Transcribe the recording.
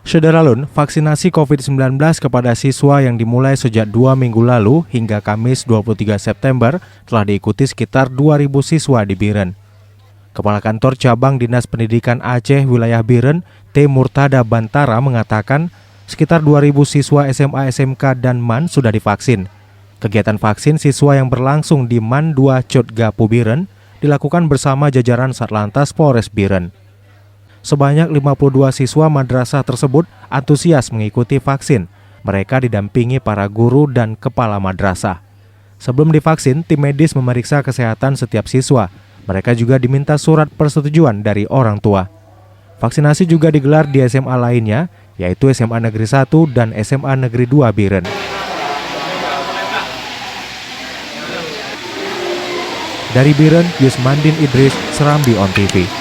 Sederalun, vaksinasi COVID-19 kepada siswa yang dimulai sejak 2 minggu lalu hingga Kamis 23 September telah diikuti sekitar 2.000 siswa di Biren. Kepala Kantor Cabang Dinas Pendidikan Aceh Wilayah Biren, T. Murtada Bantara mengatakan sekitar 2.000 siswa SMA, SMK, dan MAN sudah divaksin. Kegiatan vaksin siswa yang berlangsung di MAN 2 Cotgapu Biren dilakukan bersama jajaran Satlantas Polres Biren. Sebanyak 52 siswa madrasah tersebut antusias mengikuti vaksin. Mereka didampingi para guru dan kepala madrasah. Sebelum divaksin, tim medis memeriksa kesehatan setiap siswa. Mereka juga diminta surat persetujuan dari orang tua. Vaksinasi juga digelar di SMA lainnya, yaitu SMA Negeri 1 dan SMA Negeri 2 Biren. Dari Biren, Yusmandin Idris, Serambi On TV.